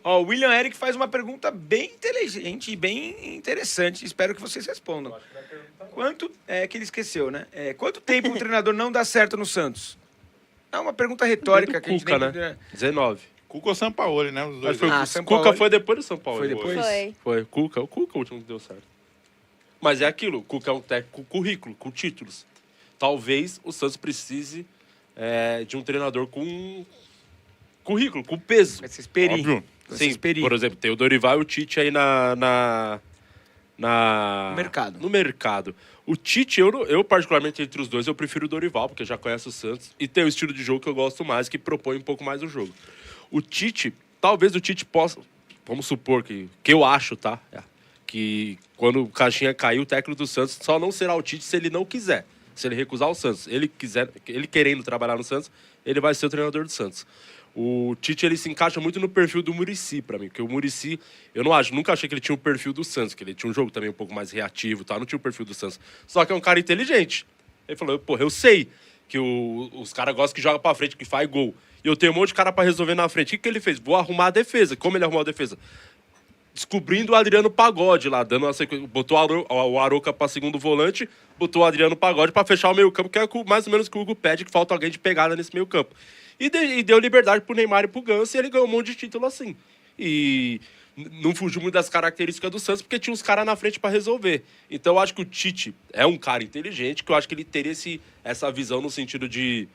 Ó, o William Eric faz uma pergunta bem inteligente e bem interessante. Espero que vocês respondam. Quanto é que ele esqueceu, né? Quanto tempo um treinador não dá certo no Santos? É uma pergunta retórica que a gente Cuca, nem... né? 19. Cuca ou Sampaoli, né? Os dois. Foi, Sampaoli. Cuca foi depois do São Paulo. Foi depois? Foi. Foi. O Cuca é o último que deu certo. Mas é aquilo, o Cuca é um técnico com currículo, com títulos. Talvez o Santos precise de um treinador com currículo, com peso. Vai ser experi. Óbvio. Vai ser experi. Por exemplo, tem o Dorival e o Tite aí No mercado. O Tite, eu particularmente entre os dois, eu prefiro o Dorival, porque já conhece o Santos e tem o estilo de jogo que eu gosto mais, que propõe um pouco mais o jogo. O Tite, talvez o Tite possa, vamos supor que eu acho, tá? Que quando o Caixinha cair, o técnico do Santos só não será o Tite se ele não quiser. Se ele recusar o Santos. Ele querendo trabalhar no Santos, ele vai ser o treinador do Santos. O Tite, ele se encaixa muito no perfil do Muricy, pra mim. Porque o Muricy, nunca achei que ele tinha o perfil do Santos, que ele tinha um jogo também um pouco mais reativo, tá? Não tinha o perfil do Santos. Só que é um cara inteligente. Ele falou, porra, eu sei que os caras gostam que joga pra frente, que faz gol. E eu tenho um monte de cara pra resolver na frente. O que ele fez? Vou arrumar a defesa. Como ele arrumou a defesa? Descobrindo o Adriano Pagode lá, dando uma sequência, botou o Arouca pra segundo volante, botou o Adriano Pagode pra fechar o meio campo, que é mais ou menos o que o Hugo pede, que falta alguém de pegada nesse meio campo. E deu liberdade pro Neymar e pro Ganso, e ele ganhou um monte de título assim. E não fugiu muito das características do Santos, porque tinha uns caras na frente pra resolver. Então eu acho que o Tite é um cara inteligente, que eu acho que ele teria essa visão no sentido de,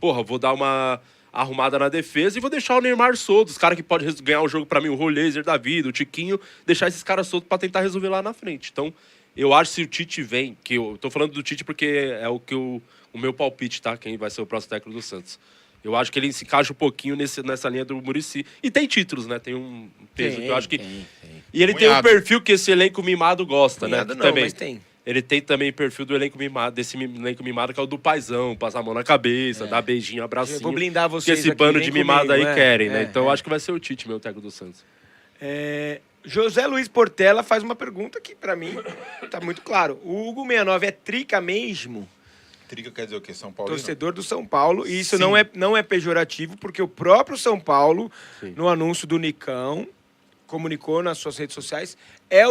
porra, vou dar uma arrumada na defesa e vou deixar o Neymar solto. Os caras que podem ganhar o jogo pra mim, o Rolezer da vida, o Tiquinho, deixar esses caras soltos pra tentar resolver lá na frente. Então, eu acho que se o Tite vem, que eu tô falando do Tite porque é o que o meu palpite, tá? Quem vai ser o próximo técnico do Santos. Eu acho que ele se encaixa um pouquinho nessa linha do Muricy. E tem títulos, né? Tem um peso que eu acho que... Tem. E ele tem um perfil que esse elenco mimado gosta, Cunhado né? não, também. mas tem. Ele tem também o perfil do elenco mimado, desse elenco mimado que é o do paizão, passar a mão na cabeça, dar beijinho, abracinho. Eu vou blindar Que vocês esse aqui, bando vem de mimado comigo, aí querem, né? Então eu acho que vai ser o Tite, meu técnico do Santos. José Luiz Portela faz uma pergunta que, pra mim, tá muito claro. O Hugo 69 é trica mesmo? Trica quer dizer o quê? São Paulo? Torcedor do São Paulo. E isso Sim. não é pejorativo, porque o próprio São Paulo, Sim. no anúncio do Nicão, comunicou nas suas redes sociais,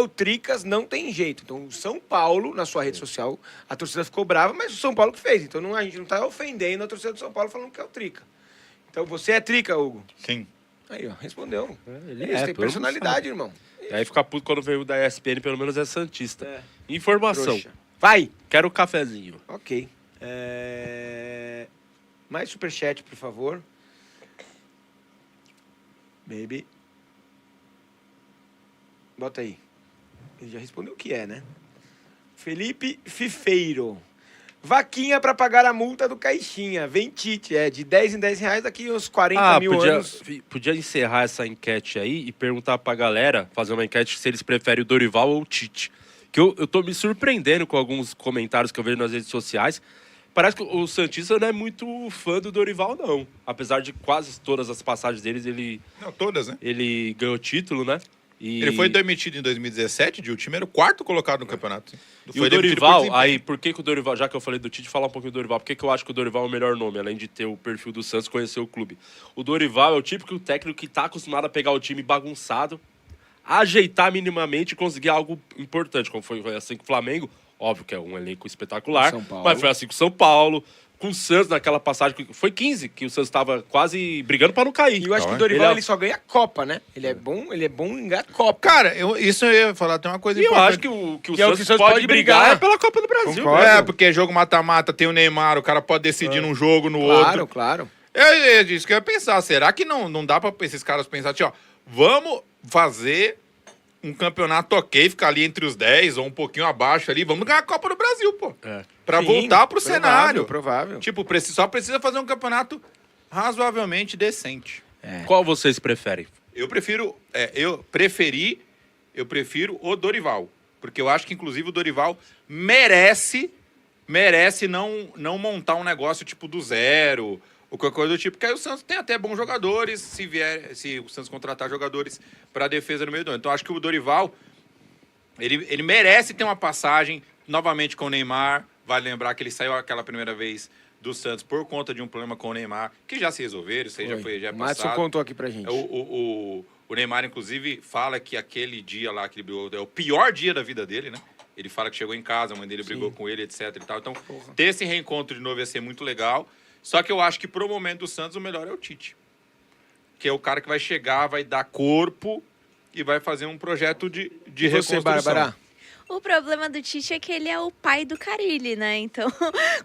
o Tricas, não tem jeito. Então, o São Paulo, na sua rede social, a torcida ficou brava, mas o São Paulo que fez. Então, a gente não tá ofendendo a torcida do São Paulo falando que é o Trica. Então, você é Trica, Hugo? Sim. Aí, ó, respondeu. Ele Isso, tem todo mundo personalidade, sabe. irmão. E aí fica puto quando veio da ESPN, pelo menos é santista. É. Informação. Trouxa. Vai! Quero um cafezinho. Ok. Mais superchat, por favor. Baby. Bota aí. Ele já respondeu o que é, né? Felipe Fifeiro. Vaquinha pra pagar a multa do Caixinha. Vem Tite, de 10 em 10 reais, daqui uns 40 mil anos. Podia encerrar essa enquete aí e perguntar pra galera, fazer uma enquete se eles preferem o Dorival ou o Tite. Que eu tô me surpreendendo com alguns comentários que eu vejo nas redes sociais. Parece que o santista não é muito fã do Dorival, não. Apesar de quase todas as passagens deles, Não, todas, né? ele ganhou título, né? E... Ele foi demitido em 2017, o time era o quarto colocado no campeonato. E o Dorival, aí, por que o Dorival, já que eu falei do Tite, falar um pouquinho do Dorival, por que eu acho que o Dorival é o melhor nome, além de ter o perfil do Santos, conhecer o clube? O Dorival é o típico técnico que tá acostumado a pegar o time bagunçado, ajeitar minimamente e conseguir algo importante, como foi assim com o Flamengo, óbvio que é um elenco espetacular, mas foi assim com o São Paulo, com o Santos naquela passagem, foi 15, que o Santos estava quase brigando para não cair. E eu acho que o Dorival ele só ganha Copa, né? Ele é bom em ganhar Copa. Cara, isso eu ia falar, tem uma coisa E eu importante. acho que o Que é o que o Santos Santos pode pode brigar brigar. é pela Copa do Brasil. Concordo. velho. Porque jogo mata-mata, tem o Neymar, o cara pode decidir num jogo, no Claro, outro. claro. É isso que eu ia pensar. Será que não dá pra esses caras pensar assim, ó, vamos fazer um campeonato ok, ficar ali entre os 10 ou um pouquinho abaixo ali, vamos ganhar a Copa do Brasil, pô. Pra Sim, voltar pro provável, cenário. provável. Tipo, só precisa fazer um campeonato razoavelmente decente. Qual vocês preferem? Eu prefiro o Dorival, porque eu acho que inclusive o Dorival merece não montar um negócio tipo do zero ou qualquer coisa do tipo, porque aí o Santos tem até bons jogadores, se o Santos contratar jogadores para defesa no meio do ano. Então acho que o Dorival ele merece ter uma passagem novamente com o Neymar. Vale lembrar que ele saiu aquela primeira vez do Santos por conta de um problema com o Neymar, que já se resolveram, isso aí já é O Madison passado. contou aqui pra gente. O Neymar, inclusive, fala que aquele dia lá que ele brigou é o pior dia da vida dele, né? Ele fala que chegou em casa, a mãe dele brigou com ele, etc e tal. Então, ter esse reencontro de novo ia ser muito legal. Só que eu acho que pro momento do Santos, o melhor é o Tite. Que é o cara que vai chegar, vai dar corpo e vai fazer um projeto de E você, reconstrução. Bárbara? O problema do Tite é que ele é o pai do Carille, né? Então,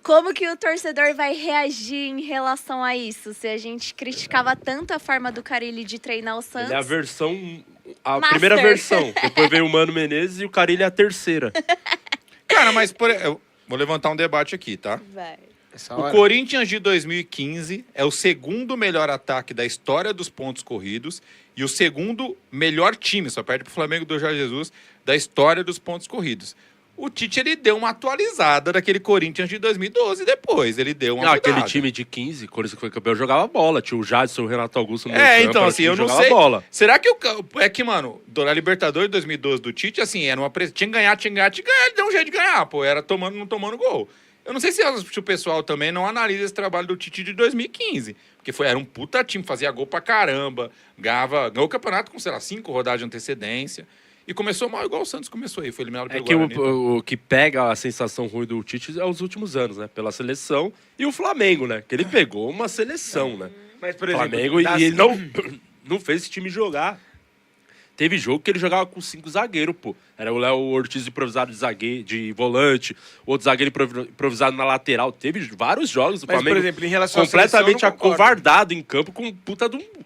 como que o torcedor vai reagir em relação a isso? Se a gente criticava tanto a forma do Carille de treinar o Santos... Ele é a versão... A Master. primeira versão. Depois veio o Mano Menezes e o Carille é a terceira. Cara, mas eu vou levantar um debate aqui, tá? Vai. Essa O hora? Corinthians de 2015 é o segundo melhor ataque da história dos pontos corridos e o segundo melhor time, só perde pro Flamengo do Jorge Jesus, da história dos pontos corridos. O Tite, ele deu uma atualizada daquele Corinthians de 2012 depois. Ele deu uma Aquele mudada. time de 15, Corinthians que foi campeão, jogava bola. Tinha o Jadson, o Renato Augusto no meio É, campo, então, era assim, time eu que não jogava sei. bola. Será que é que, mano, na Libertadores de 2012 do Tite, assim, era tinha que ganhar, ele deu um jeito de ganhar, pô, era não tomando gol. Eu não sei se o pessoal também não analisa esse trabalho do Tite de 2015, porque era um puta time, fazia gol pra caramba, ganhou o campeonato com, sei lá, 5 rodadas de antecedência. E começou mal, igual o Santos começou aí, foi eliminado É pelo que Guarani. o que pega a sensação ruim do Tite é os últimos anos, né? Pela seleção e o Flamengo, né? Que ele pegou uma seleção, né? Mas, por exemplo, Flamengo e das- ele não fez esse time jogar. Teve jogo que ele jogava com 5 zagueiros, pô. Era o Léo Ortiz improvisado de zagueiro, de volante, outro zagueiro improvisado na lateral. Teve vários jogos do Mas, Flamengo por exemplo, em relação à completamente seleção, eu não concordo. acovardado em campo com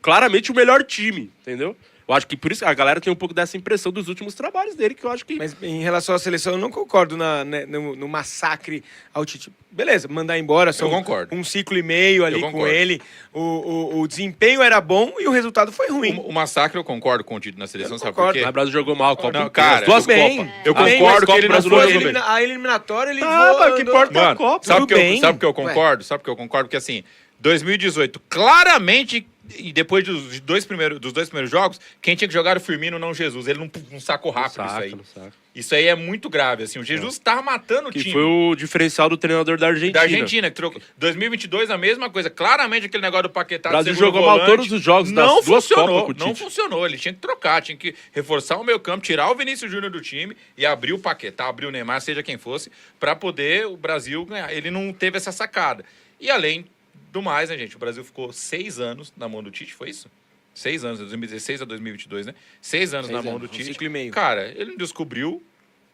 claramente o melhor time, entendeu? Eu acho que por isso a galera tem um pouco dessa impressão dos últimos trabalhos dele, que eu acho que... Mas em relação à seleção, eu não concordo no massacre ao Tite. Beleza, mandar embora, só Eu concordo. um ciclo e meio ali Eu com concordo. ele. O desempenho era bom e o resultado foi ruim. O massacre eu concordo com o Tite na seleção, Eu sabe concordo. por quê? Mas o Brasil jogou mal a Copa. Não, cara, as duas Tudo bem, Copas. Eu tudo bem, concordo mas que ele não Copa foi brasileira bem. A eliminatória ele Tá, voou, mas que andou- importa? Mano, Copa. sabe Tudo que eu, bem. sabe que eu concordo? Sabe que eu concordo? Porque assim, 2018, claramente, e depois dos dois primeiros jogos, quem tinha que jogar era o Firmino, não o Jesus. Ele não sacou rápido isso aí. Não saca. Isso aí é muito grave, assim. O Jesus tava matando o Que time. foi o diferencial do treinador da Argentina. Da Argentina, que trocou. 2022, a mesma coisa. Claramente aquele negócio do Paquetá. O Brasil de segundo jogou mal volante, todos os jogos das não duas funcionou, Copas com o não Tite. funcionou. Ele tinha que trocar, tinha que reforçar o meio campo, tirar o Vinícius Júnior do time e abrir o Paquetá, abrir o Neymar, seja quem fosse, pra poder o Brasil ganhar. Ele não teve essa sacada. E além do mais, né, gente? O Brasil ficou 6 anos na mão do Tite, foi isso? 6 anos, de 2016 a 2022, né? 6 anos 6 na mão anos, do um Tite. ciclo e meio. Cara, ele não descobriu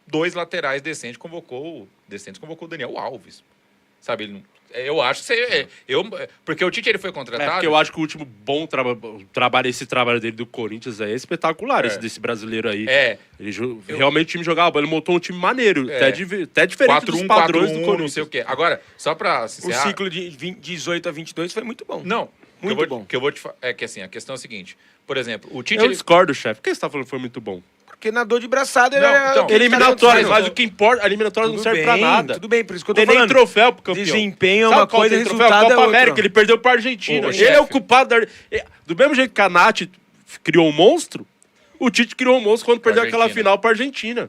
2 laterais decentes, convocou o Daniel Alves. Sabe, ele não... Eu acho que você... porque o Tite ele foi É, contratado... porque eu acho que o último bom trabalho, esse trabalho dele do Corinthians é espetacular, É. esse desse brasileiro aí. É, Realmente o time jogava bola, ele montou um time maneiro, É. até diferente dos 4-1, padrões do 4-1, Corinthians. não sei o quê. Agora, só pra O encerrar... ciclo de 18 a 22 foi muito bom. Não, Muito bom. que eu vou te falar... É que assim, a questão é a seguinte. Por exemplo, o Tite... Eu ele- discordo, chefe. Por que você tá falando que foi muito bom? Porque na dor de braçada Não, era então, o que ele Eliminatórias, tá mas o que importa, a eliminatória não Tudo serve bem, pra nada. Tudo bem, por isso que eu tô Tem nem falando. troféu pro campeão. Desempenho é Sabe uma qual coisa, tem troféu? resultado A é Copa outra. América, ele perdeu pra Argentina. Ô, Ele chefe. é o culpado do mesmo jeito que a Nath criou um monstro, o Tite criou um monstro quando perdeu aquela Argentina. final pra Argentina.